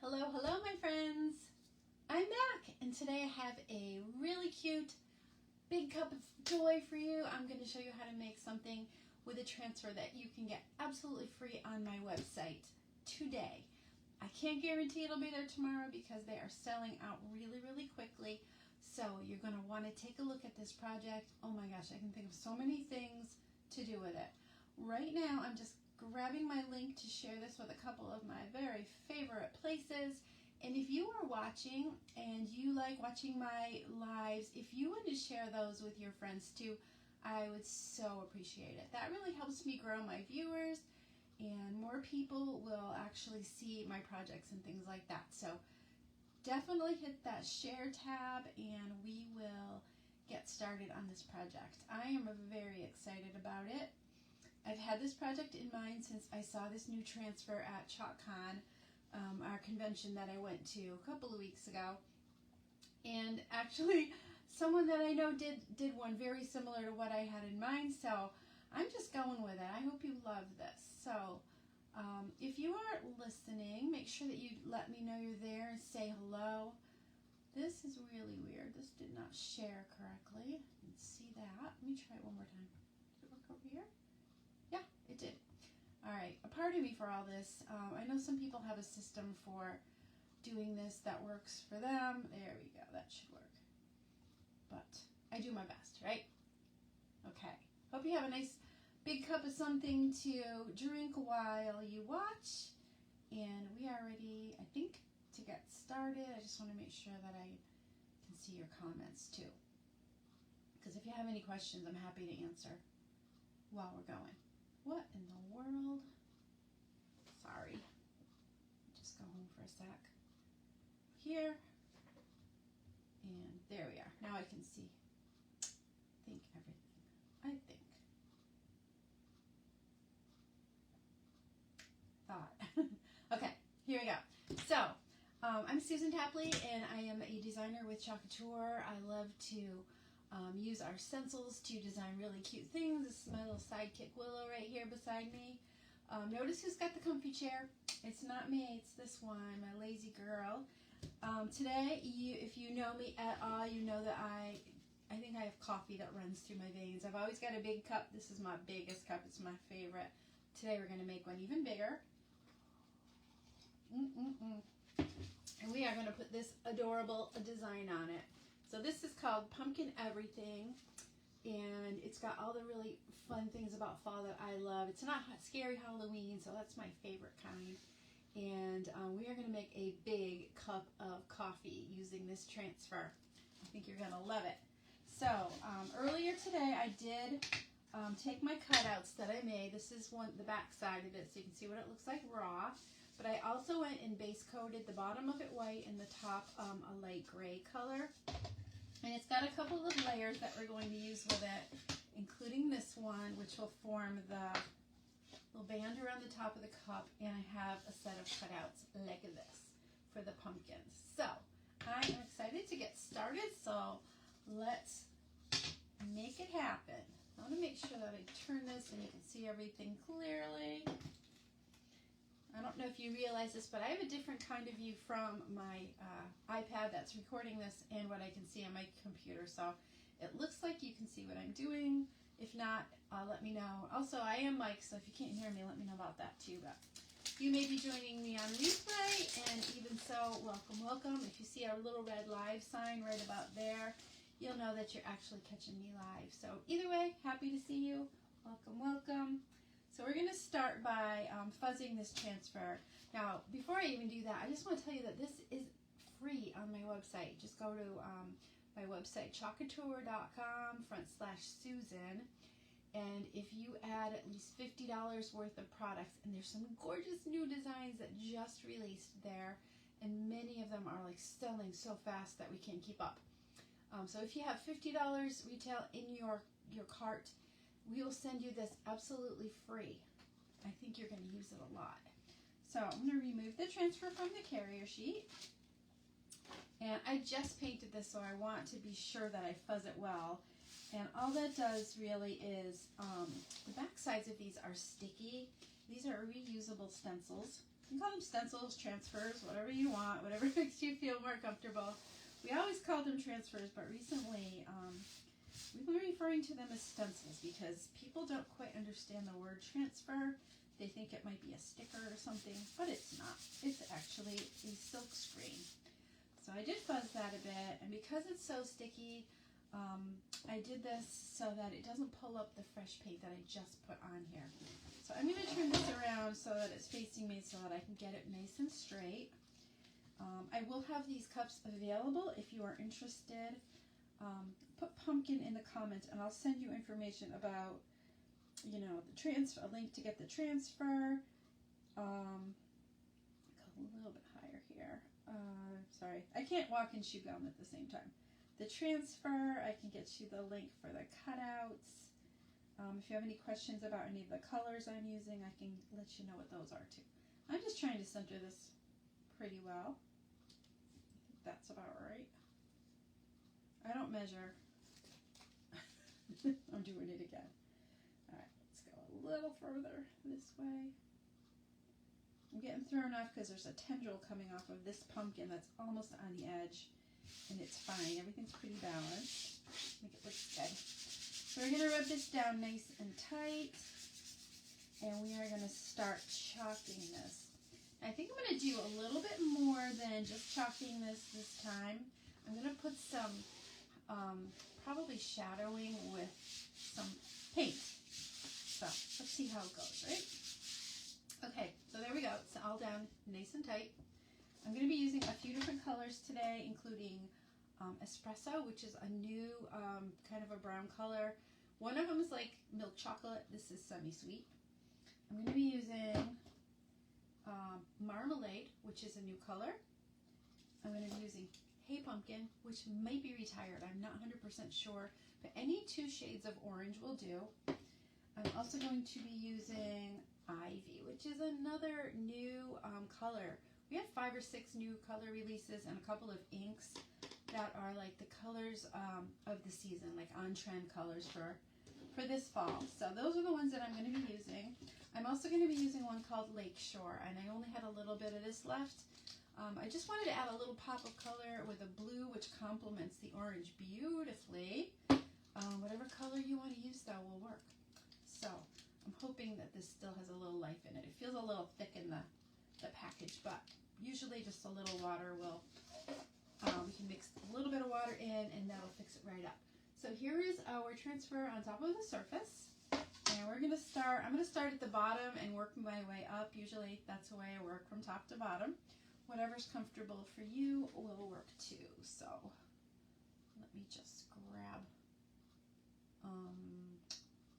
Hello, hello my friends. I'm back and today I have a really cute big cup of joy for you. I'm going to show you how to make something with a transfer that you can get absolutely free on my website today. I can't guarantee it'll be there tomorrow because they are selling out really quickly. So you're going to want to take a look at this project. Oh my gosh, I can think of so many things to do with it. Right now I'm just grabbing my link to share this with a couple of my very favorite places. And if you are watching and you like watching my lives, if you want to share those with your friends too, I would so appreciate it. That really helps me grow my viewers and more people will actually see my projects and things like that. So definitely hit that share tab and we will get started on this project. I am very excited about it. I've had this project in mind since I saw this new transfer at ChocCon, our convention that I went to a couple of weeks ago. And actually, someone that I know did one very similar to what I had in mind, so I'm just going with it. I hope you love this. So, if you are listening, make sure that you let me know you're there and say hello. This is really weird. This did not share correctly. You can see that. Let me try it one more time. Did it work over here? Yeah, it did. All right, pardon me for all this. I know some people have a system for doing this that works for them. There we go, that should work. But I do my best, right? Okay, hope you have a nice big cup of something to drink while you watch. And we are ready, I think, to get started. I just want to make sure that I can see your comments too. Because if you have any questions, I'm happy to answer while we're going. What in the world? Sorry. Just go home for a sec. Here. And there we are. Now I can see. Think everything. I think. Thought. Okay, here we go. So, I'm Susan Tapley and I am a designer with Cutouts. I love to use our stencils to design really cute things. This is my little sidekick Willow right here beside me. Notice who's got the comfy chair. It's not me, it's this one, my lazy girl. Today, if you know me at all, you know that I think I have coffee that runs through my veins. I've always got a big cup. This is my biggest cup. It's my favorite. Today we're going to make one even bigger. And we are going to put this adorable design on it. So this is called Pumpkin Everything, and it's got all the really fun things about fall that I love. It's not scary Halloween, so that's my favorite kind. And we are going to make a big cup of coffee using this transfer. I think you're going to love it. So earlier today I did take my cutouts that I made. This is the back side of it, so you can see what it looks like raw. But I also went and base coated the bottom of it white and the top a light gray color. And it's got a couple of layers that we're going to use with it, including this one, which will form the little band around the top of the cup. And I have a set of cutouts like this for the pumpkins. So I am excited to get started. So let's make it happen. I want to make sure that I turn this and you can see everything clearly. I don't know if you realize this, but I have a different kind of view from my iPad that's recording this and what I can see on my computer. So it looks like you can see what I'm doing. If not, let me know. Also, I am mic'd, so if you can't hear me, let me know about that too. But you may be joining me on replay, and even so, welcome. If you see our little red live sign right about there, you'll know that you're actually catching me live. So either way, happy to see you. Welcome. So we're going to start by fuzzing this transfer. Now, before I even do that, I just want to tell you that this is free on my website. Just go to my website, chalkcouture.com/Susan. And if you add at least $50 worth of products, and there's some gorgeous new designs that just released there, and many of them are like selling so fast that we can't keep up. So if you have $50 retail in your cart, we will send you this absolutely free. I think you're going to use it a lot. So I'm going to remove the transfer from the carrier sheet. And I just painted this, so I want to be sure that I fuzz it well. And all that does really is, the back sides of these are sticky. These are reusable stencils. You can call them stencils, transfers, whatever you want, whatever makes you feel more comfortable. We always call them transfers, but recently we've been referring to them as stencils because people don't quite understand the word transfer. They think it might be a sticker or something, but it's not. It's actually a silk screen. So I did fuzz that a bit, and because it's so sticky, I did this so that it doesn't pull up the fresh paint that I just put on here. So I'm going to turn this around so that it's facing me so that I can get it nice and straight. I will have these cups available if you are interested. Put pumpkin in the comments and I'll send you information about, you know, the transfer, a link to get the transfer. Go a little bit higher here. Sorry, I can't walk and chew gum at the same time. The transfer, I can get you the link for the cutouts. If you have any questions about any of the colors I'm using, I can let you know what those are too. I'm just trying to center this pretty well. I think that's about right. I don't measure. I'm doing it again. Alright, let's go a little further this way. I'm getting thrown off because there's a tendril coming off of this pumpkin that's almost on the edge. And it's fine. Everything's pretty balanced. Make it look good. So we're going to rub this down nice and tight. And we are going to start chalking this. I think I'm going to do a little bit more than just chalking this time. I'm going to put some probably shadowing with some paint. So let's see how it goes, right? Okay, so there we go. It's all down nice and tight. I'm going to be using a few different colors today, including espresso, which is a new kind of a brown color. One of them is like milk chocolate. This is semi-sweet. I'm going to be using marmalade, which is a new color. I'm going to be using Hey Pumpkin, which might be retired. I'm not 100% sure, but any 2 shades of orange will do. I'm also going to be using Ivy, which is another new color. We have 5 or 6 new color releases and a couple of inks that are like the colors of the season, like on-trend colors for this fall. So those are the ones that I'm going to be using. I'm also going to be using one called Lakeshore, and I only had a little bit of this left. I just wanted to add a little pop of color with a blue, which complements the orange beautifully. Whatever color you want to use, though, will work. So I'm hoping that this still has a little life in it. It feels a little thick in the package, but usually just a little water will, we can mix a little bit of water in and that'll fix it right up. So here is our transfer on top of the surface, and we're going to start, I'm going to start at the bottom and work my way up. Usually that's the way I work, from top to bottom. Whatever's comfortable for you will work too. So let me just grab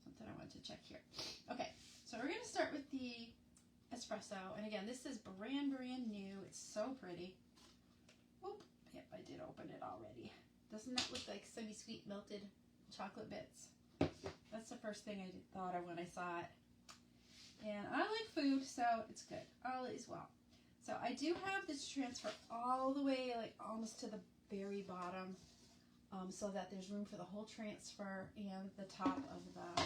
something I want to check here. Okay, so we're going to start with the espresso, and again, this is brand new. It's so pretty. Oop, yep, I did open it already. Doesn't that look like semi-sweet melted chocolate bits? That's the first thing I thought of when I saw it. And I like food, so it's good. All is well. So I do have this transfer all the way, like almost to the very bottom, so that there's room for the whole transfer and the top of the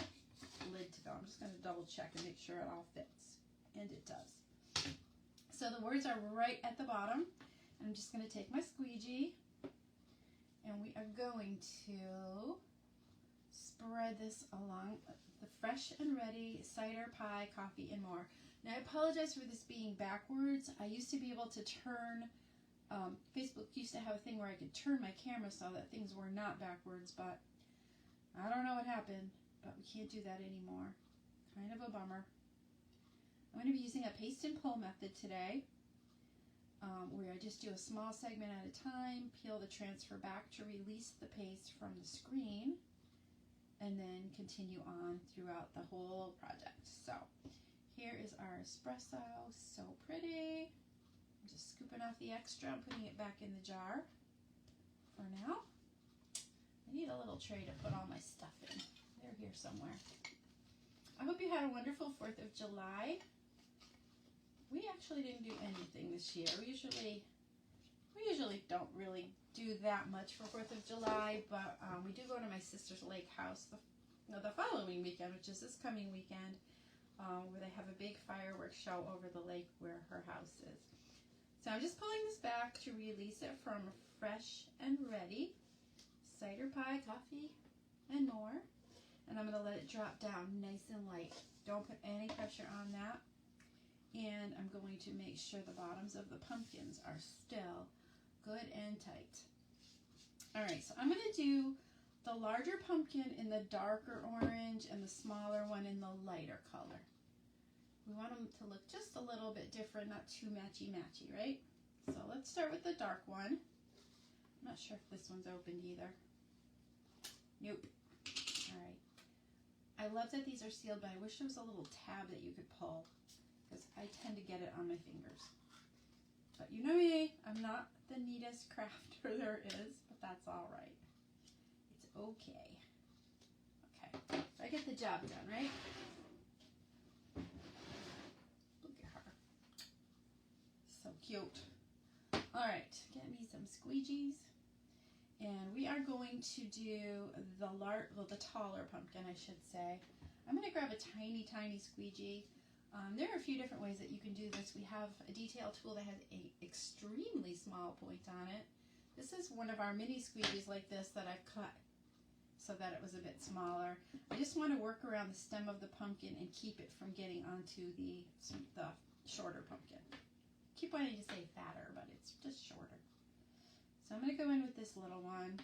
lid to go. I'm just going to double check and make sure it all fits. And it does. So the words are right at the bottom. I'm just going to take my squeegee and we are going to spread this along the fresh and ready cider, pie, coffee, and more. Now I apologize for this being backwards. I used to be able to turn, Facebook used to have a thing where I could turn my camera so that things were not backwards, but I don't know what happened, but we can't do that anymore. Kind of a bummer. I'm going to be using a paste and pull method today, where I just do a small segment at a time, peel the transfer back to release the paste from the screen, and then continue on throughout the whole project. So here is our espresso, so pretty. I'm just scooping off the extra and putting it back in the jar for now. I need a little tray to put all my stuff in. They're here somewhere. I hope you had a wonderful 4th of July. We actually didn't do anything this year. We usually don't really do that much for 4th of July, but we do go to my sister's lake house the following weekend, which is this coming weekend. where they have a big fireworks show over the lake where her house is. So I'm just pulling this back to release it from fresh and ready. Cider pie, coffee, and more. And I'm going to let it drop down nice and light. Don't put any pressure on that. And I'm going to make sure the bottoms of the pumpkins are still good and tight. Alright, so I'm going to do the larger pumpkin in the darker orange and the smaller one in the lighter color. We want them to look just a little bit different, not too matchy-matchy, right? So let's start with the dark one. I'm not sure if this one's opened either. Nope. Alright. I love that these are sealed, but I wish there was a little tab that you could pull, because I tend to get it on my fingers. But you know me, I'm not the neatest crafter there is, but that's alright. It's okay. Okay, so I get the job done, right? Look at her. So cute. Alright, get me some squeegees. And we are going to do the taller pumpkin, I should say. I'm going to grab a tiny, tiny squeegee. There are a few different ways that you can do this. We have a detail tool that has an extremely small point on it. This is one of our mini squeegees like this that I've cut so that it was a bit smaller. I just want to work around the stem of the pumpkin and keep it from getting onto the shorter pumpkin. I keep wanting to say fatter, but it's just shorter. So I'm going to go in with this little one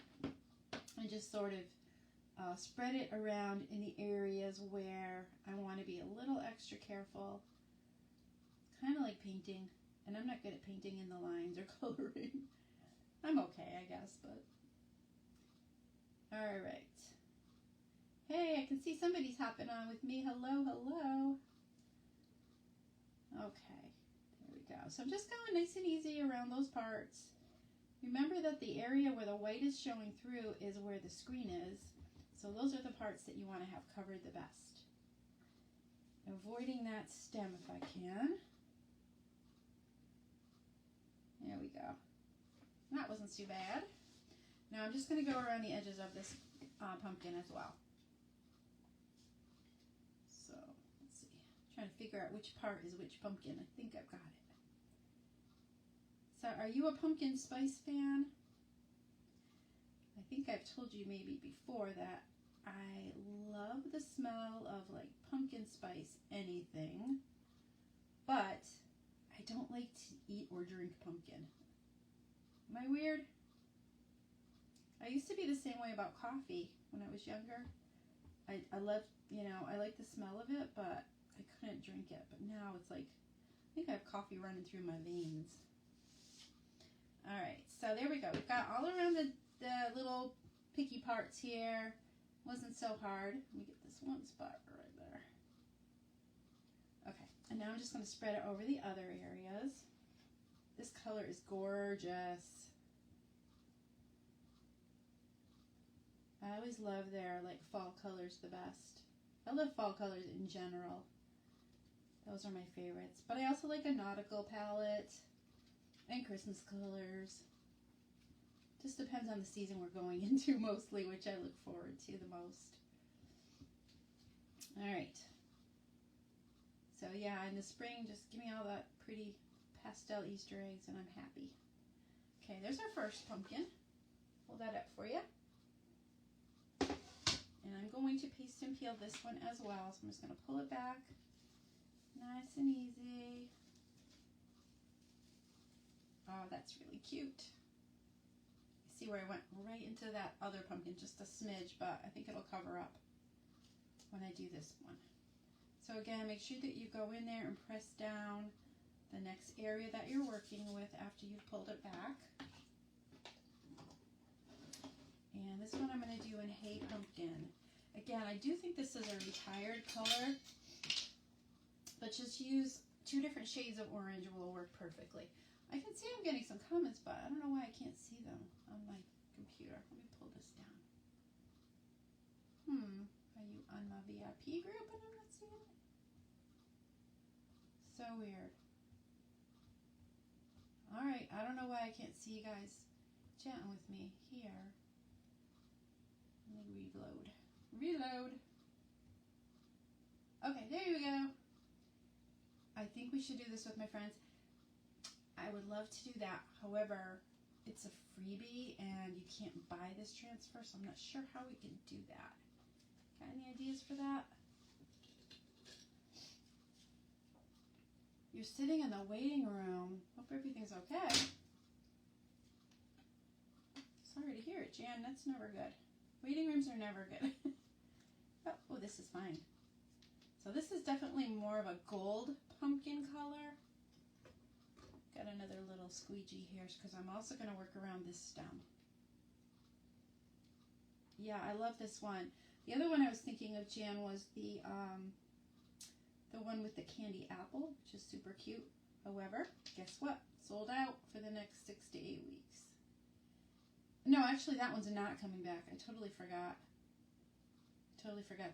and just sort of spread it around in the areas where I want to be a little extra careful. It's kind of like painting, and I'm not good at painting in the lines or coloring. I'm okay, I guess, but... Alright. Hey, I can see somebody's hopping on with me. Hello, hello. Okay, there we go. So I'm just going nice and easy around those parts. Remember that the area where the white is showing through is where the screen is. So those are the parts that you want to have covered the best. Avoiding that stem if I can. There we go. That wasn't too bad. Now I'm just going to go around the edges of this pumpkin as well. So, let's see. I'm trying to figure out which part is which pumpkin. I think I've got it. So, are you a pumpkin spice fan? I think I've told you maybe before that I love the smell of like pumpkin spice anything, but I don't like to eat or drink pumpkin. Am I weird? I used to be the same way about coffee when I was younger. I loved, I like the smell of it, but I couldn't drink it. But now it's like, I think I have coffee running through my veins. Alright, so there we go. We've got all around the little picky parts here. Wasn't so hard. Let me get this one spot right there. Okay, and now I'm just going to spread it over the other areas. This color is gorgeous. I always love their like fall colors the best. I love fall colors in general. Those are my favorites. But I also like a nautical palette and Christmas colors. Just depends on the season we're going into mostly, which I look forward to the most. Alright. So yeah, in the spring, just give me all that pretty pastel Easter eggs and I'm happy. Okay, there's our first pumpkin. Hold that up for you. And I'm going to paste and peel this one as well. So I'm just going to pull it back. Nice and easy. Oh, that's really cute. See where I went right into that other pumpkin, just a smidge, but I think it'll cover up when I do this one. So again, make sure that you go in there and press down the next area that you're working with after you've pulled it back. And this one I'm going to do in Hey Pumpkin. Again, I do think this is a retired color, but just use 2 different shades of orange will work perfectly. I can see I'm getting some comments, but I don't know why I can't see them on my computer. Let me pull this down. Are you on my VIP group and I'm not seeing it? So weird. Alright, I don't know why I can't see you guys chatting with me here. Let me reload. Reload! Okay, there you go. I think we should do this with my friends. I would love to do that. However, it's a freebie and you can't buy this transfer, so I'm not sure how we can do that. Got any ideas for that? You're sitting in the waiting room. Hope everything's okay. Sorry to hear it, Jan. That's never good. Waiting rooms are never good. Oh, this is fine. So this is definitely more of a gold pumpkin color. Got another little squeegee here because I'm also going to work around this stem. Yeah, I love this one. The other one I was thinking of, Jan, was the one with the candy apple, which is super cute. However, guess what? Sold out for the next 6 to 8 weeks. No, actually, that one's not coming back. I totally forgot.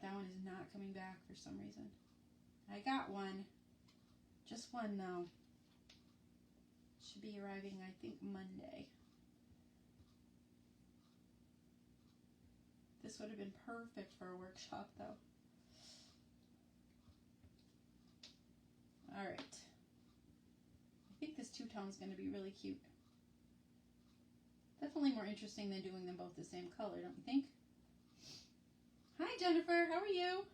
That one is not coming back for some reason. I got one. Just one, though. Should be arriving, I think, Monday. This would have been perfect for a workshop, though. All right. I think this two-tone is going to be really cute. Definitely more interesting than doing them both the same color, don't you think? Hi, Jennifer. How are you?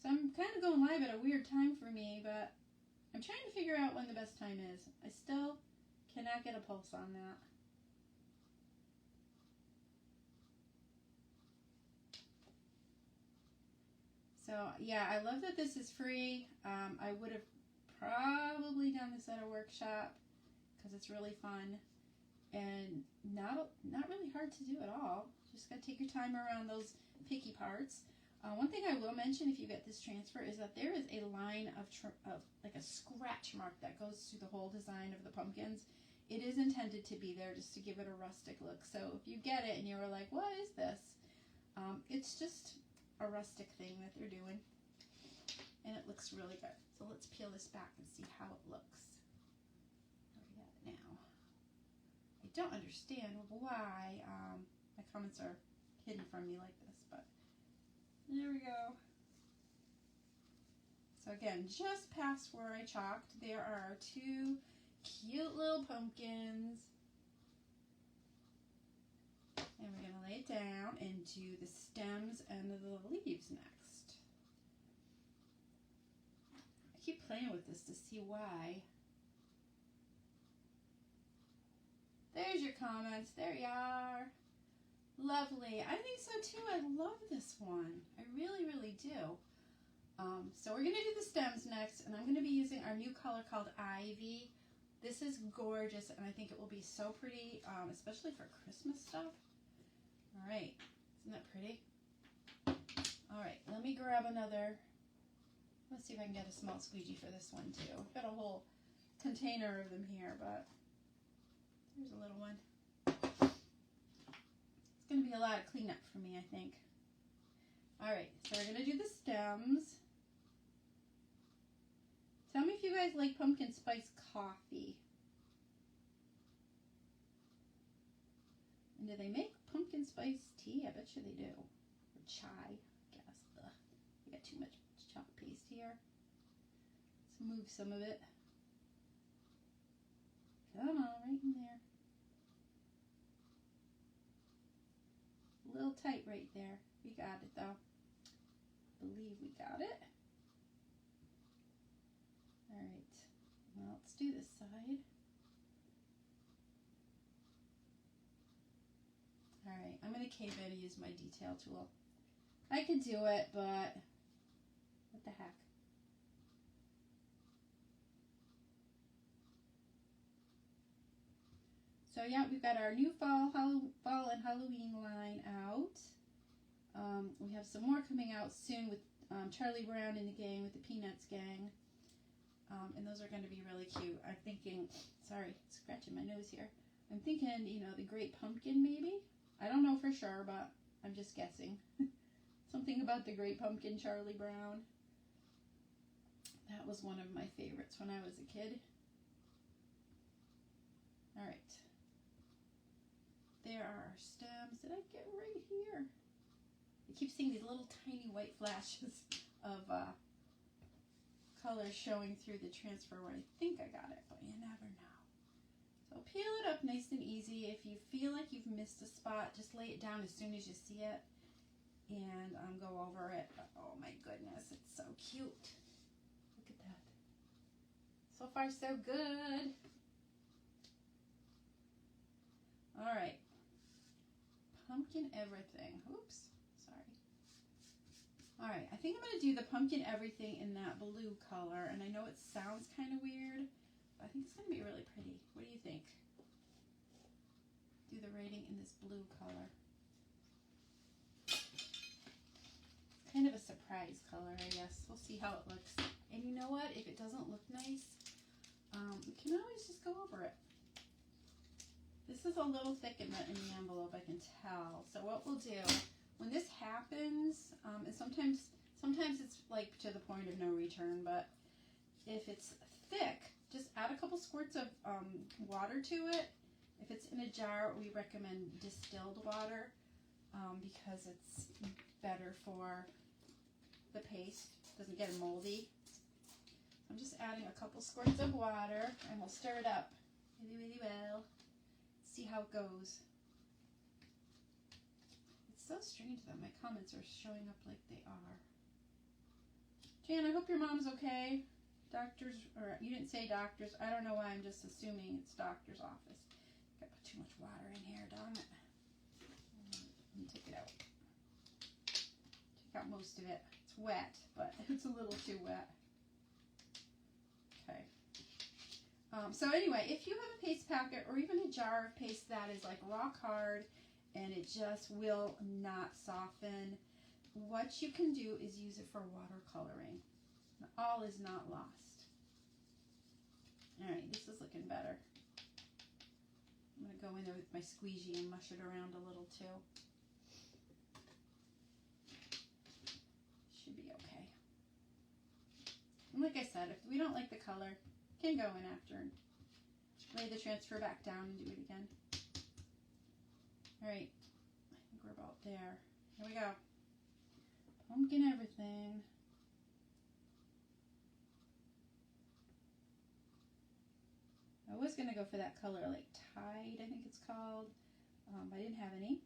So I'm kind of going live at a weird time for me, but I'm trying to figure out when the best time is. I still cannot get a pulse on that. So, yeah, I love that this is free. I would have probably done this at a workshop because it's really fun and not really hard to do at all. Just got to take your time around those picky parts. One thing I will mention if you get this transfer is that there is a line of like a scratch mark that goes through the whole design of the pumpkins. It is intended to be there just to give it a rustic look. So if you get it and you were like, what is this? It's just a rustic thing that they're doing. And it looks really good. So let's peel this back and see how it looks. How we got it now. I don't understand why my comments are hidden from me like this, but there we go. So again, just past where I chalked, there are two cute little pumpkins. And we're going to lay it down and do the stems and the leaves next. I keep playing with this to see why. There's your comments. There you are. Lovely. I think so too. I love this one. I really, really do. So we're going to do the stems next, and I'm going to be using our new color called Ivy. This is gorgeous, and I think it will be so pretty, especially for Christmas stuff. All right. Isn't that pretty? All right. Let me grab another. Let's see if I can get a small squeegee for this one too. I've got a whole container of them here, but here's a little one. It's going to be a lot of cleanup for me, I think. All right, so we're going to do the stems. Tell me if you guys like pumpkin spice coffee. And do they make pumpkin spice tea? I bet you they do. Or chai, I guess. Ugh, I got too much chalk paste here. Let's move some of it. Come on, right in there. A little tight right there. We got it though. Believe we got it. All right. Well, let's do this side. All right. I'm going to cave in and use my detail tool. I could do it, but what the heck? So yeah, we've got our new fall and Halloween line out. We have some more coming out soon with Charlie Brown and the gang, with the Peanuts gang. And those are going to be really cute. I'm thinking, sorry, scratching my nose here. I'm thinking, you know, the Great Pumpkin maybe? I don't know for sure, but I'm just guessing. Something about the Great Pumpkin, Charlie Brown. That was one of my favorites when I was a kid. All right. There are our stems. Did I get right here? I keep seeing these little tiny white flashes of color showing through the transfer where I think I got it, but you never know. So peel it up nice and easy. If you feel like you've missed a spot, just lay it down as soon as you see it and go over it. Oh my goodness, it's so cute. Look at that. So far so good. All right. Pumpkin everything. Oops, sorry. All right, I think I'm going to do the pumpkin everything in that blue color, and I know it sounds kind of weird, but I think it's going to be really pretty. What do you think? Do the rating in this blue color. Kind of a surprise color, I guess. We'll see how it looks. And you know what? If it doesn't look nice, we can always just go over it. This is a little thick in the envelope, I can tell. So what we'll do, when this happens, and sometimes it's like to the point of no return, but if it's thick, just add a couple squirts of water to it. If it's in a jar, we recommend distilled water because it's better for the paste. It doesn't get moldy. I'm just adding a couple squirts of water, and we'll stir it up really, really well. See how it goes. It's so strange that my comments are showing up like they are. Jan, I hope your mom's okay. Doctors, or you didn't say doctors. I don't know why. I'm just assuming it's doctor's office. Got put too much water in here, darn it. Let me take it out. Take out most of it. It's wet, but it's a little too wet. Okay. So anyway, if you have a paste packet or even a jar of paste that is like rock hard and it just will not soften, what you can do is use it for watercoloring. All is not lost. All right, this is looking better. I'm going to go in there with my squeegee and mush it around a little too. Should be okay. And like I said, if we don't like the color, can go in after and lay the transfer back down and do it again. All right, I think we're about there. Here we go. Pumpkin everything. I was going to go for that color like Tide, I think it's called. I didn't have any.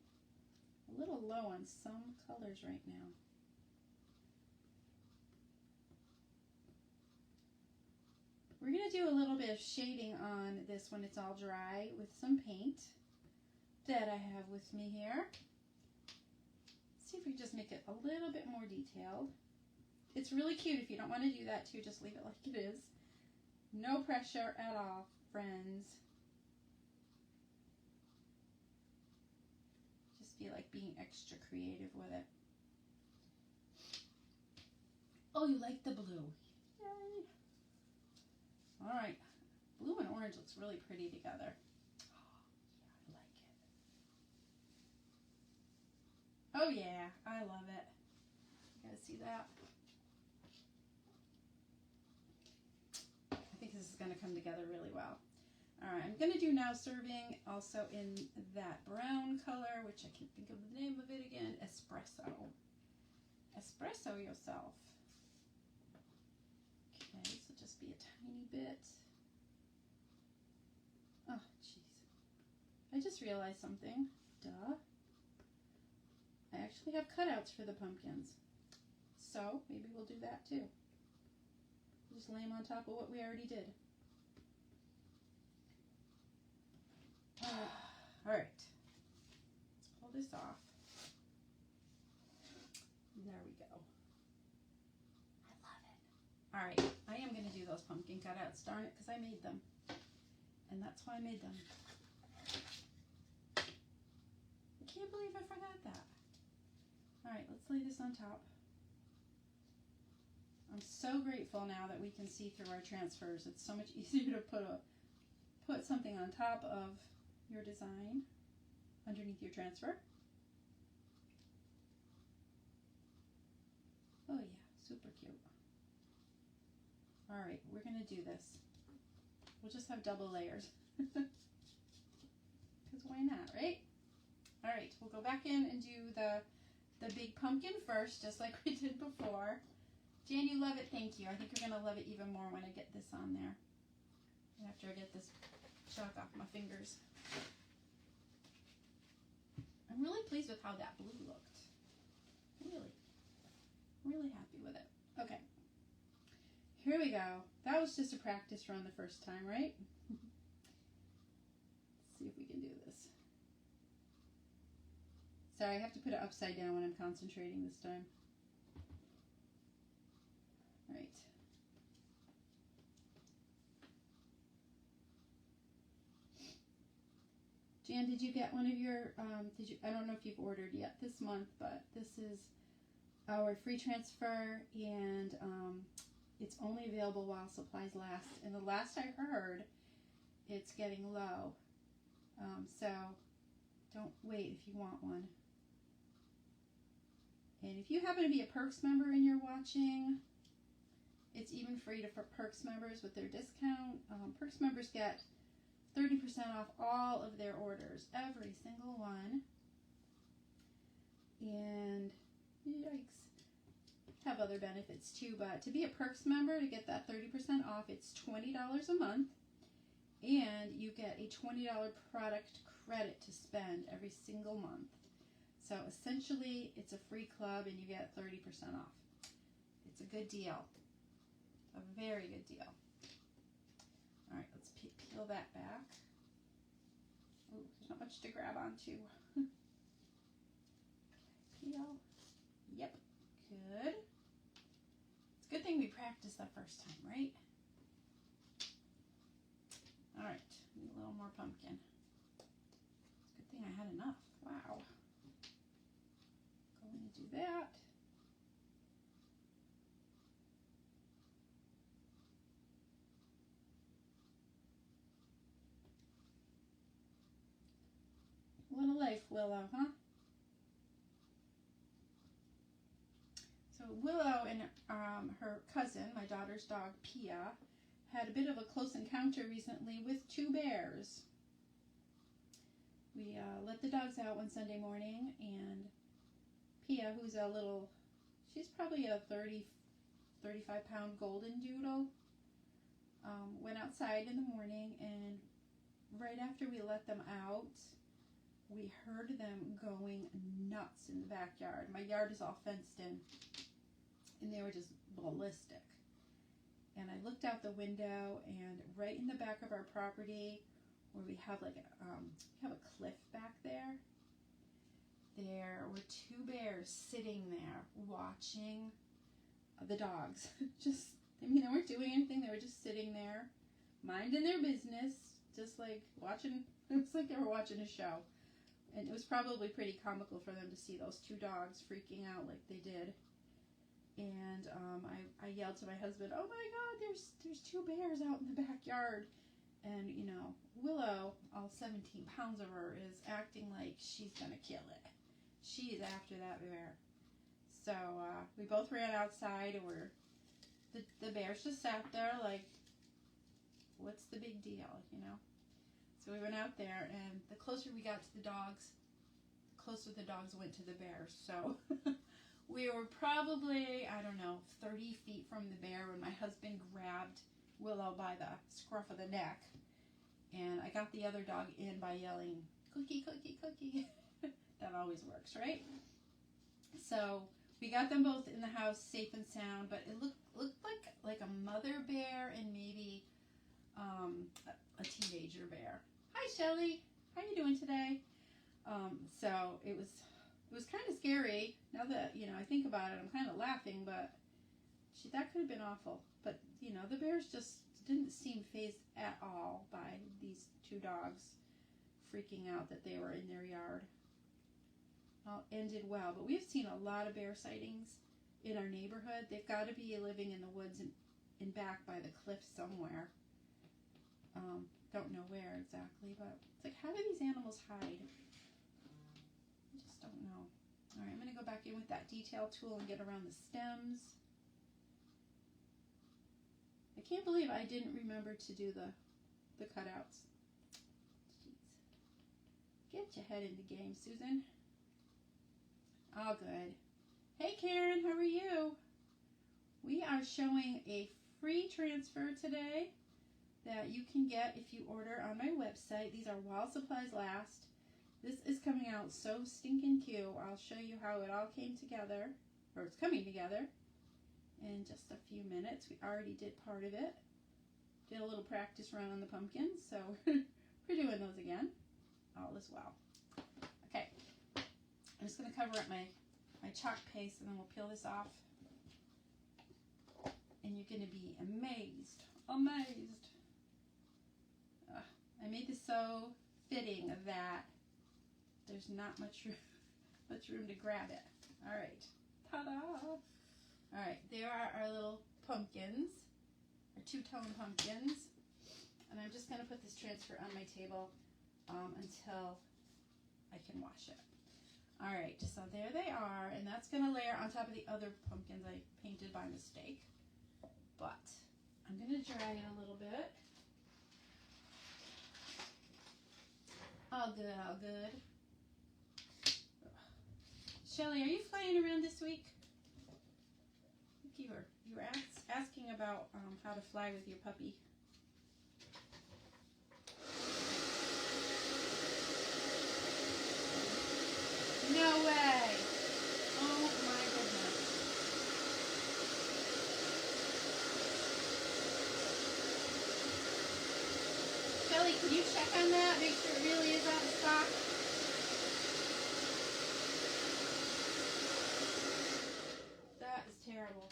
A little low on some colors right now. We're going to do a little bit of shading on this when it's all dry with some paint that I have with me here. Let's see if we just make it a little bit more detailed. It's really cute. If you don't want to do that too, just leave it like it is. No pressure at all, friends. Just feel like being extra creative with it. Oh, you like the blue. Yay. All right, blue and orange looks really pretty together. Oh, yeah, I like it. Oh, yeah, I love it. You guys see that? I think this is going to come together really well. All right, I'm going to do now serving also in that brown color, which I can't think of the name of it again, espresso. Espresso yourself. Okay, so just be a tiny bit. Oh, jeez. I just realized something. Duh. I actually have cutouts for the pumpkins. So, maybe we'll do that too. Just lay them on top of what we already did. Alright. Let's pull this off. There we go. I love it. Alright, I am going to do those pumpkin cutouts. Darn it, because I made them. And that's why I made them. I can't believe I forgot that. Alright, let's lay this on top. I'm so grateful now that we can see through our transfers. It's so much easier to put something on top of your design underneath your transfer. Oh yeah, super cute. Alright, we're going to do this. We'll just have double layers. Because why not, right? Alright, we'll go back in and do the the big pumpkin first, just like we did before. Jan, you love it? Thank you. I think you're going to love it even more when I get this on there. After I get this chalk off my fingers. I'm really pleased with how that blue looked. Really happy with it. Okay. Here we go. That was just a practice run the first time, right? Let's see if we can do this. Sorry, I have to put it upside down when I'm concentrating this time. All right. Jan, did you get one of your, I don't know if you've ordered yet this month, but this is our free transfer, and it's only available while supplies last. And the last I heard, it's getting low. So don't wait if you want one. And if you happen to be a Perks member and you're watching, it's even free for Perks members with their discount. Perks members get 30% off all of their orders, every single one. And yikes, have other benefits too, but to be a Perks member, to get that 30% off, it's $20 a month, and you get a $20 product credit to spend every single month. So essentially, it's a free club and you get 30% off. It's a good deal, a very good deal. All right, let's peel that back. Ooh, there's not much to grab onto. Peel. Yep, good. It's a good thing we practiced that first time, right? All right, need a little more pumpkin. It's a good thing I had enough. Wow. Going to do that. What a life, Willow, huh? So Willow and her cousin, my daughter's dog, Pia, had a bit of a close encounter recently with two bears. We let the dogs out one Sunday morning, and Pia, who's a little, she's probably a 35-pound golden doodle, went outside in the morning, and right after we let them out, we heard them going nuts in the backyard. My yard is all fenced in, and they were just ballistic. And I looked out the window, and right in the back of our property, where we have like we have a cliff back there, there were two bears sitting there watching the dogs. Just, I mean, they weren't doing anything. They were just sitting there, minding their business, just like watching. It was like they were watching a show. And it was probably pretty comical for them to see those two dogs freaking out like they did. And I yelled to my husband, "Oh my God, there's two bears out in the backyard." And, you know, Willow, all 17 pounds of her, is acting like she's going to kill it. She is after that bear. So we both ran outside, and the bears just sat there like, what's the big deal, you know? So we went out there, and the closer we got to the dogs, the closer the dogs went to the bears. So we were probably, I don't know, 30 feet from the bear when my husband grabbed Willow by the scruff of the neck. And I got the other dog in by yelling, "Cookie, cookie, cookie." That always works, right? So we got them both in the house safe and sound, but it looked like a mother bear and maybe a teenager bear. Hi, Shelly. How you doing today? So it was kind of scary. Now that, you know, I think about it, I'm kind of laughing, but that could have been awful. But, you know, the bears just didn't seem fazed at all by these two dogs freaking out that they were in their yard. All ended well, but we've seen a lot of bear sightings in our neighborhood. They've got to be living in the woods and back by the cliff somewhere. Don't know where exactly, but it's like, how do these animals hide? I just don't know. All right, I'm going to go back in with that detail tool and get around the stems. I can't believe I didn't remember to do the cutouts. Jeez. Get your head in the game, Susan. All good. Hey Karen, how are you? We are showing a free transfer today that you can get if you order on my website. These are while supplies last. This is coming out so stinking cute. I'll show you how it all came together, or it's coming together, in just a few minutes. We already did part of it. Did a little practice run on the pumpkins, so we're doing those again. All is well. Okay, I'm just going to cover up my chalk paste and then we'll peel this off. And you're going to be amazed. Amazed. I made this so fitting that there's not much room to grab it. All right. Ta-da! All right, there are our little pumpkins, our two-tone pumpkins. And I'm just going to put this transfer on my table until I can wash it. All right, so there they are, and that's going to layer on top of the other pumpkins I painted by mistake. But I'm going to dry it a little bit. All good, all good. Shelly, are you flying around this week? I think you were asking about how to fly with your puppy. No way! Oh my goodness. Shelly, can you check on that? Make sure it really is out of stock. That is terrible.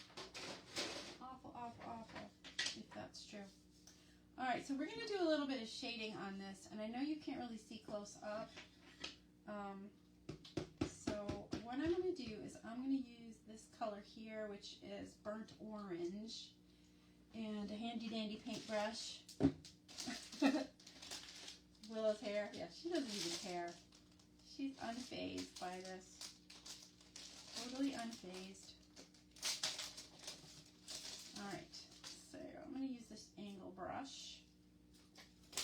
Awful, awful, awful, if that's true. Alright, so we're going to do a little bit of shading on this, and I know you can't really see close up. So what I'm going to do is I'm going to use this color here, which is burnt orange, and a handy dandy paintbrush. Willow's hair. Yeah, she doesn't even care. She's unfazed by this. Totally unfazed. Alright, so I'm going to use this angle brush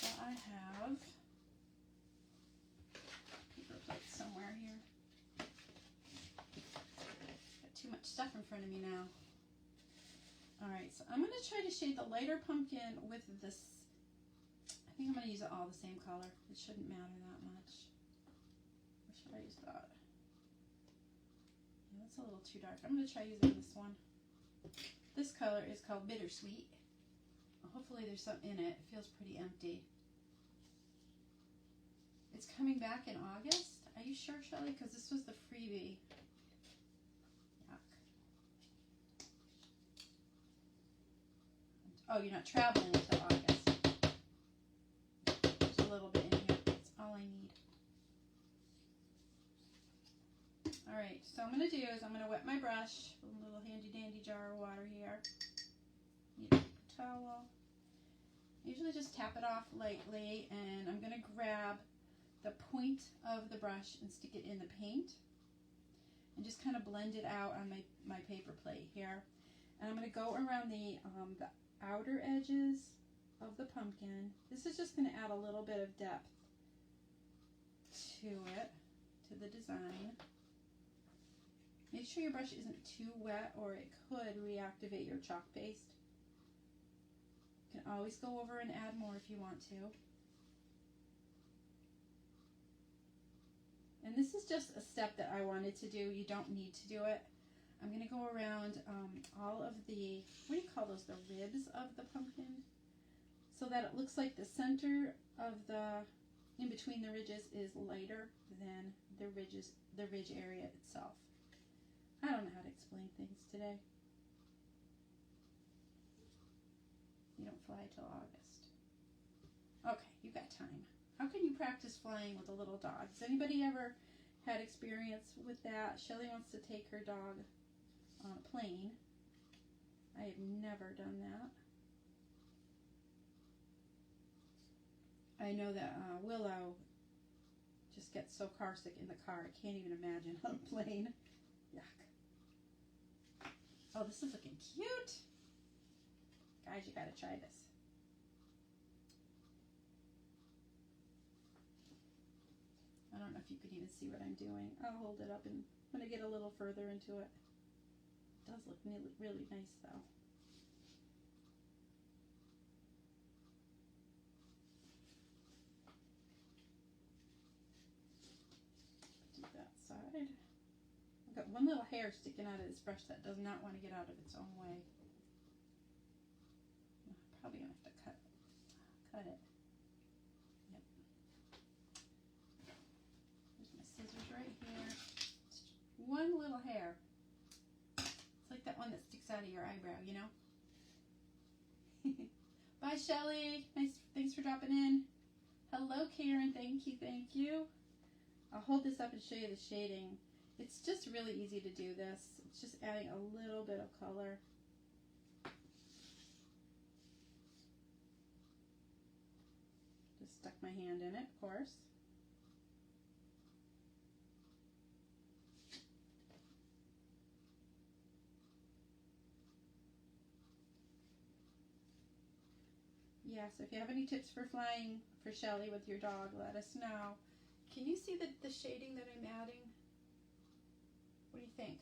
that I have. Paper plate somewhere here. Got too much stuff in front of me now. Alright, so I'm going to try to shade the lighter pumpkin with this. I think I'm going to use it all the same color. It shouldn't matter that much. Or should I use that? Yeah, that's a little too dark. I'm going to try using this one. This color is called Bittersweet. Hopefully there's something in it. It feels pretty empty. It's coming back in August. Are you sure, Shelly? Because this was the freebie. Yuck. Oh, you're not traveling until August. There's a little bit in here. That's all I need. Alright, so I'm going to do is I'm going to wet my brush with a little handy dandy jar of water here. Need a paper towel. Usually just tap it off lightly, and I'm going to grab the point of the brush and stick it in the paint and just kind of blend it out on my paper plate here. And I'm going to go around the outer edges of the pumpkin. This is just going to add a little bit of depth to it, to the design. Make sure your brush isn't too wet or it could reactivate your chalk paste. You can always go over and add more if you want to. And this is just a step that I wanted to do. You don't need to do it. I'm going to go around all of the, what do you call those, the ribs of the pumpkin? So that it looks like the center of the, in between the ridges is lighter than the ridge area itself. I don't know how to explain things today. You don't fly till August. Okay, you got time. How can you practice flying with a little dog? Has anybody ever had experience with that? Shelly wants to take her dog on a plane. I have never done that. I know that Willow just gets so car sick in the car. I can't even imagine on a plane. Yuck. Oh, this is looking cute. Guys, you gotta try this. I don't know if you could even see what I'm doing. I'll hold it up and when I get a little further into it. It does look really, really nice though. Do that side. I've got one little hair sticking out of this brush that does not want to get out of its own way. I'm probably going to have to cut it. Yep. There's my scissors right here. Just one little hair. It's like that one that sticks out of your eyebrow, you know? Bye, Shelly. Nice. Thanks for dropping in. Hello, Karen. Thank you. Thank you. I'll hold this up and show you the shading. It's just really easy to do this. It's just adding a little bit of color. Just stuck my hand in it, of course. Yeah, so if you have any tips for flying for Shelly with your dog, let us know. Can you see the shading that I'm adding? What do you think?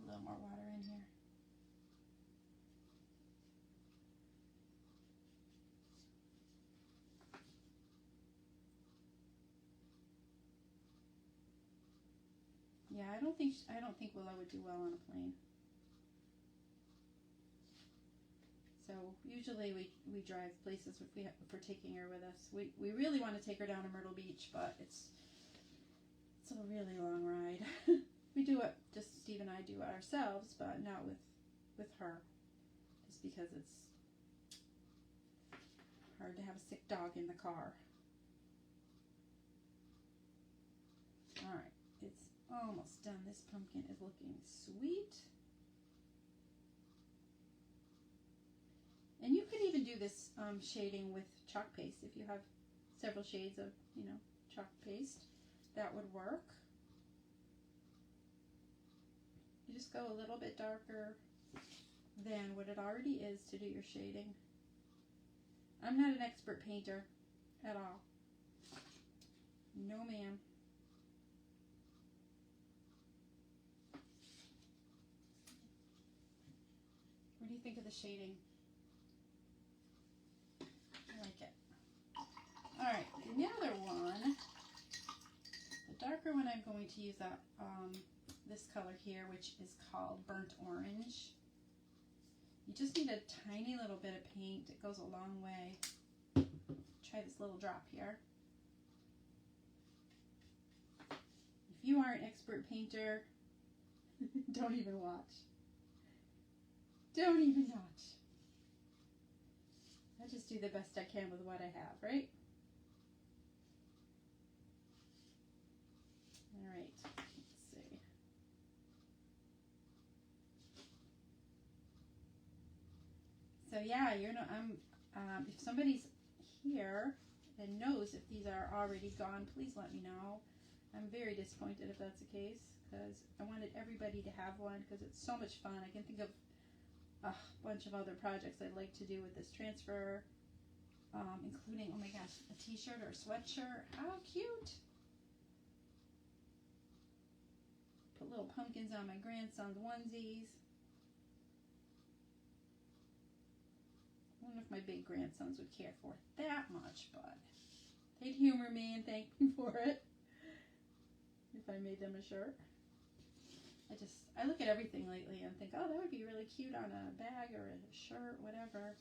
A little more water in here. Yeah, I don't think Willow would do well on a plane. So usually we drive places if we're taking her with us. We really want to take her down to Myrtle Beach, but it's a really long ride. We do it, just Steve and I do it ourselves, but not with her, just because it's hard to have a sick dog in the car. All right, it's almost done. This pumpkin is looking sweet. And you can even do this shading with chalk paste if you have several shades of, chalk paste. That would work. You just go a little bit darker than what it already is to do your shading. I'm not an expert painter at all. No, ma'am. What do you think of the shading? I like it. Alright, the other one, the darker one, I'm going to use this color here, which is called Burnt Orange. You just need a tiny little bit of paint. It goes a long way. Try this little drop here. If you are an expert painter, don't even watch. Don't even watch. I just do the best I can with what I have, right? All right, let's see. So yeah, if somebody's here and knows if these are already gone, please let me know. I'm very disappointed if that's the case, because I wanted everybody to have one because it's so much fun. I can think of a bunch of other projects I'd like to do with this transfer, including, oh my gosh, a t-shirt or a sweatshirt. How cute! Put little pumpkins on my grandson's onesies. I don't know if my big grandsons would care for it that much, but they'd humor me and thank me for it if I made them a shirt. I look at everything lately and think, oh, that would be really cute on a bag or a shirt, whatever.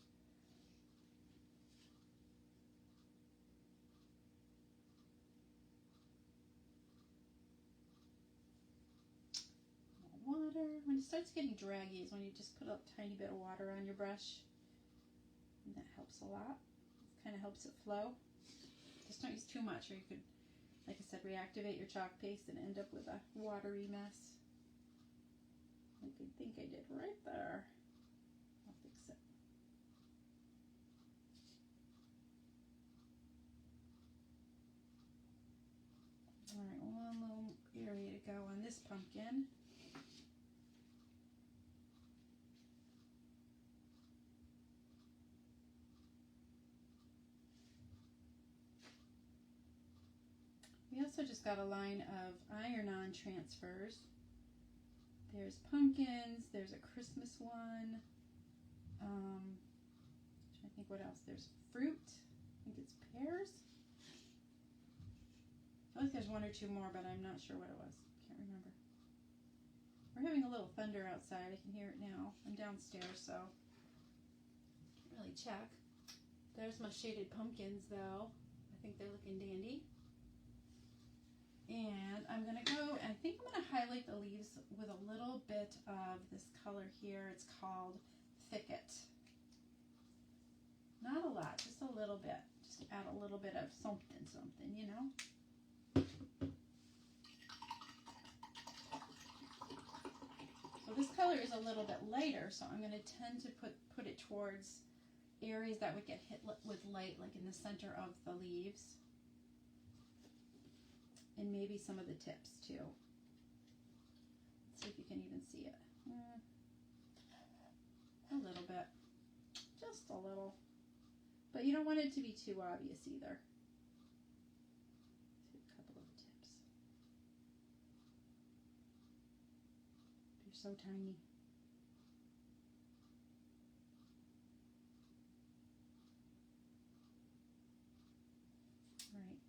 Water. When it starts getting draggy is when you just put a tiny bit of water on your brush. And that helps a lot. It kind of helps it flow. Just don't use too much or you could, like I said, reactivate your chalk paste and end up with a watery mess. Like I think I did right there. I'll fix it. Alright, one little area to go on this pumpkin. We also just got a line of iron-on transfers. There's pumpkins, there's a Christmas one. I think what else? There's fruit. I think it's pears. I think there's one or two more, but I'm not sure what it was. Can't remember. We're having a little thunder outside. I can hear it now. I'm downstairs, so can't really check. There's my shaded pumpkins, though. I think they're looking dandy. And I'm going to go, and I think I'm going to highlight the leaves with a little bit of this color here. It's called Thicket. Not a lot, just a little bit. Just add a little bit of something, you know. So this color is a little bit lighter, so I'm going to tend to put it towards areas that would get hit with light, like in the center of the leaves. And maybe some of the tips too. Let's see if you can even see it. A little bit. Just a little. But you don't want it to be too obvious either. A couple of tips. They're so tiny. All right.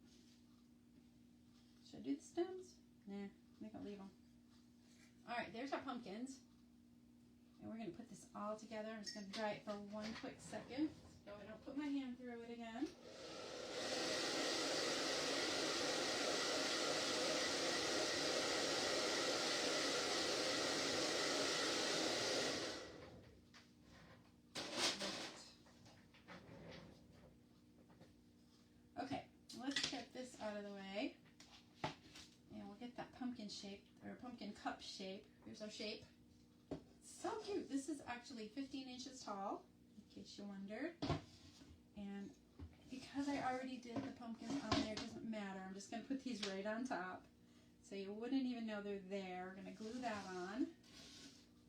Should I do the stems? Nah, I think I'll leave them. All right, there's our pumpkins. And we're going to put this all together. I'm just going to dry it for one quick second so I don't put my hand through it again. Okay, let's get this out of the way. And we'll get that pumpkin shape, or pumpkin cup shape. Here's our shape. So cute. This is actually 15 inches tall, in case you wondered. And because I already did the pumpkins on there, it doesn't matter. I'm just going to put these right on top so you wouldn't even know they're there. We're going to glue that on.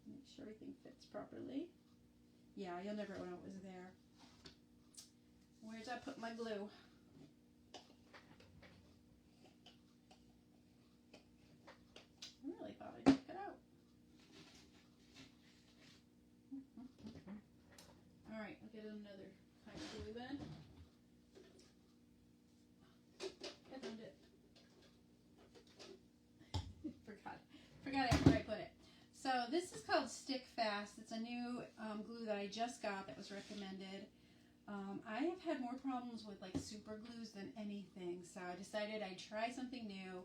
Make sure everything fits properly. Yeah, you'll never know it was there. Where did I put my glue? I really thought I took it out. All right, I'll get another kind of glue then. I found it. Forgot where I put it. So this is called Stick Fast. It's a new glue that I just got that was recommended. I have had more problems with like super glues than anything, so I decided I'd try something new,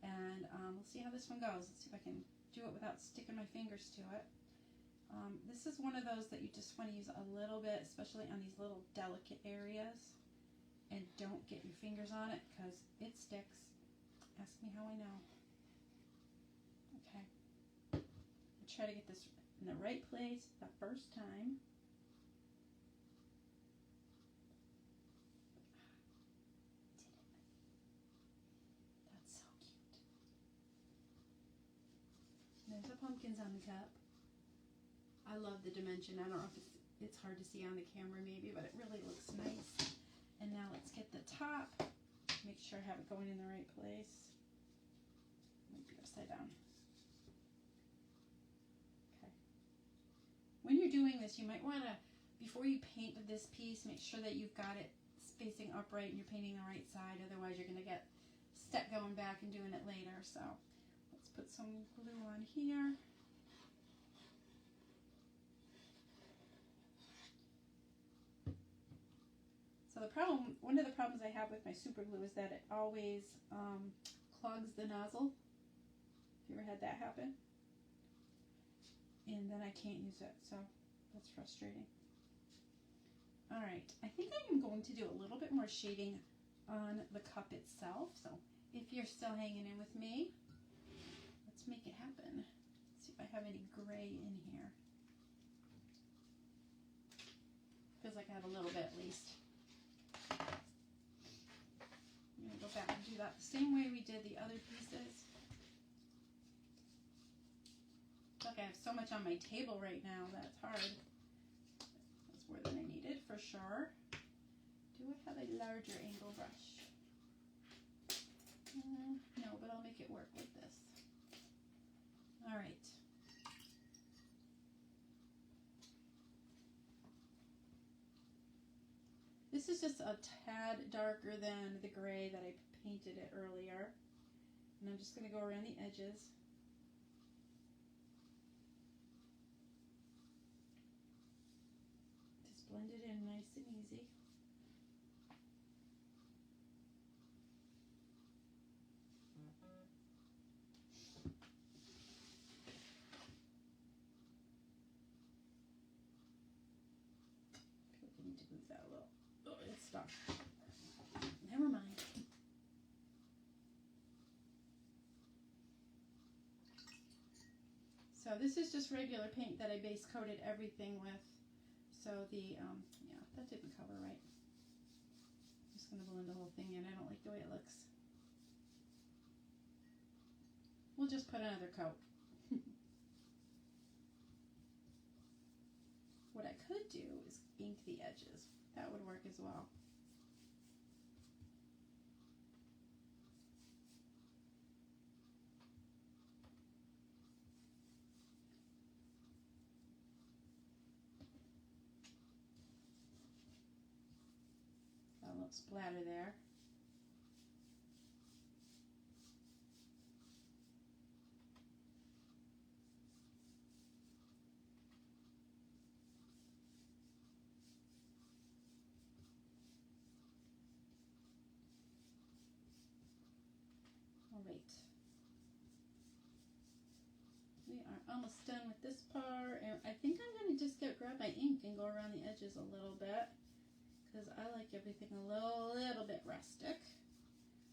and we'll see how this one goes. Let's see if I can do it without sticking my fingers to it. This is one of those that you just want to use a little bit, especially on these little delicate areas, and don't get your fingers on it because it sticks. Ask me how I know. Okay. I'll try to get this in the right place the first time. That's so cute. There's the pumpkins on the cup. I love the dimension. I don't know if it's hard to see on the camera maybe, but it really looks nice. And now let's get the top. Make sure I have it going in the right place. Might be upside down. Okay. When you're doing this, you might want to, before you paint this piece, make sure that you've got it spacing upright and you're painting the right side. Otherwise, you're going to get stuck going back and doing it later. So let's put some glue on here. So one of the problems I have with my super glue is that it always clogs the nozzle. Have you ever had that happen? And then I can't use it, so that's frustrating. All right, I think I am going to do a little bit more shading on the cup itself. So if you're still hanging in with me, let's make it happen. Let's see if I have any gray in here. Feels like I have a little bit at least. I'm going to go back and do that the same way we did the other pieces. It's like I have so much on my table right now that it's hard. That's more than I needed for sure. Do I have a larger angle brush? No, but I'll make it work with this. All right. This is just a tad darker than the gray that I painted it earlier. And I'm just going to go around the edges. Just blend it in nice and easy. I need to move that a little. Oh, it's stuck. Never mind. So this is just regular paint that I base coated everything with. So the, yeah, that didn't cover right. I'm just going to blend the whole thing in. I don't like the way it looks. We'll just put another coat. What I could do is ink the edges. That would work as well. A little splatter there. All right. We are almost done with this part, and I think I'm going to just grab my ink and go around the edges a little bit, because I like everything a little bit rustic.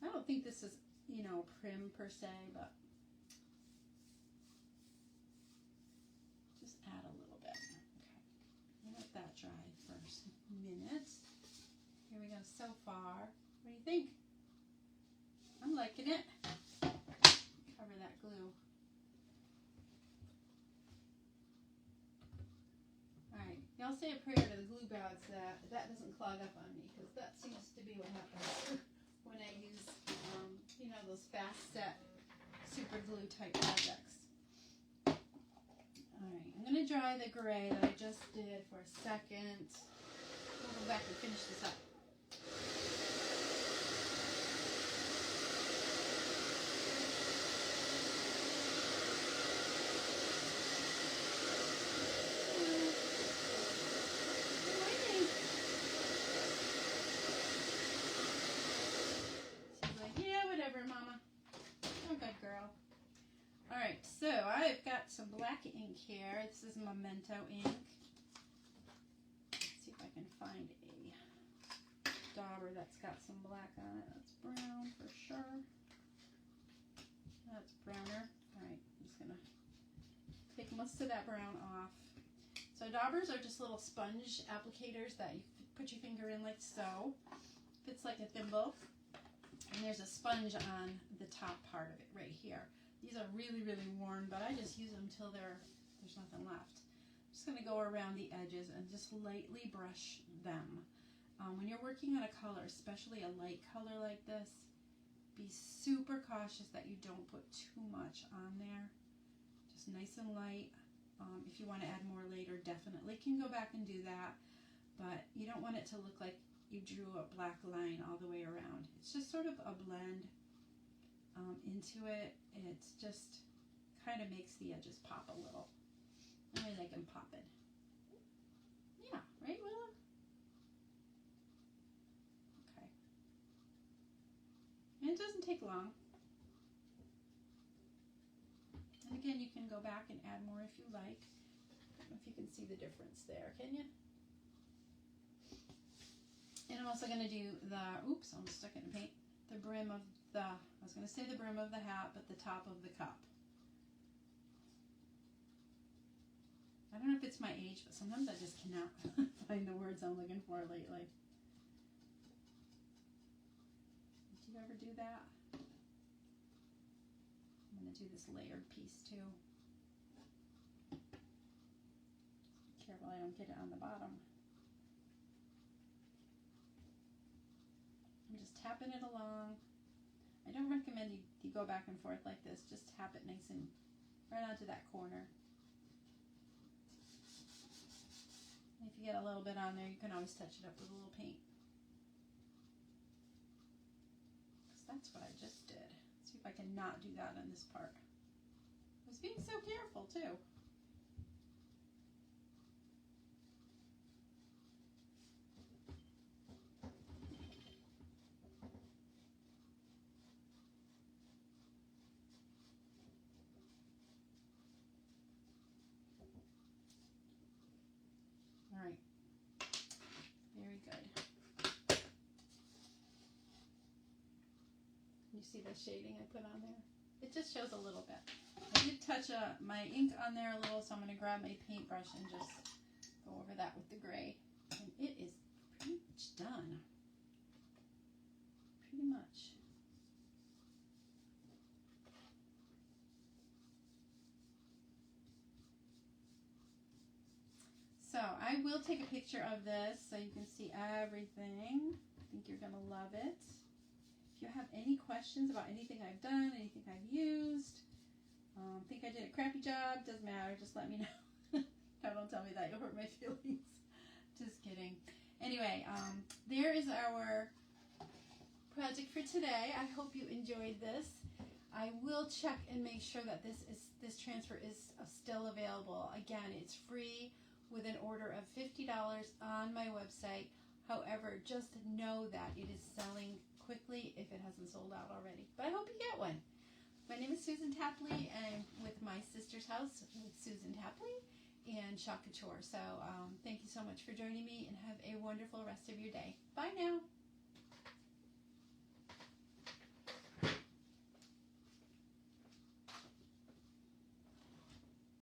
I don't think this is, you know, prim per se, but just add a little bit. Okay, let that dry for a minute. Here we go so far. What do you think? I'm liking it. Cover that glue. Alright, y'all say a prayer to the glue gods that doesn't clog up on me, because that seems to be what happens when I use, you know, those fast set super glue type projects. Alright, I'm going to dry the gray that I just did for a second. We'll go back and finish this up. Alright, so I've got some black ink here. This is Memento ink. Let's see if I can find a dauber that's got some black on it. That's brown for sure. That's browner. Alright, I'm just going to take most of that brown off. So daubers are just little sponge applicators that you put your finger in like so. Fits like a thimble. And there's a sponge on the top part of it right here. These are really, really worn, but I just use them till there's nothing left. I'm just going to go around the edges and just lightly brush them. When you're working on a color, especially a light color like this, be super cautious that you don't put too much on there. Just nice and light. If you want to add more later, definitely can go back and do that. But you don't want it to look like you drew a black line all the way around. It's just sort of a blend into it. It just kind of makes the edges pop a little. I mean, they can pop it. Yeah, right, Willa? Okay. And it doesn't take long. And again, you can go back and add more if you like. I don't know if you can see the difference there, can you? And I'm also going to do the, oops, I'm stuck in the paint, the brim of the, I was going to say the brim of the hat, but the top of the cup. I don't know if it's my age, but sometimes I just cannot find the words I'm looking for lately. Did you ever do that? I'm going to do this layered piece too. Be careful I don't get it on the bottom. I'm just tapping it along. I don't recommend you go back and forth like this. Just tap it nice and right onto that corner. And if you get a little bit on there, you can always touch it up with a little paint. Because that's what I just did. Let's see if I can not do that on this part. I was being so careful too. All right, very good. You see the shading I put on there? It just shows a little bit. I did touch my ink on there a little, so I'm going to grab my paintbrush and just go over that with the gray. And it is pretty much done. Pretty much. So I will take a picture of this so you can see everything. I think you're going to love it. If you have any questions about anything I've done, anything I've used, think I did a crappy job, doesn't matter, just let me know. Don't tell me that, you'll hurt my feelings. Just kidding. Anyway, there is our project for today. I hope you enjoyed this. I will check and make sure that this transfer is still available. Again, it's free with an order of $50 on my website. However, just know that it is selling quickly if it hasn't sold out already. But I hope you get one. My name is Susan Tapley, and I'm with my sister's house with Susan Tapley and Cutouts. So thank you so much for joining me, and have a wonderful rest of your day. Bye now.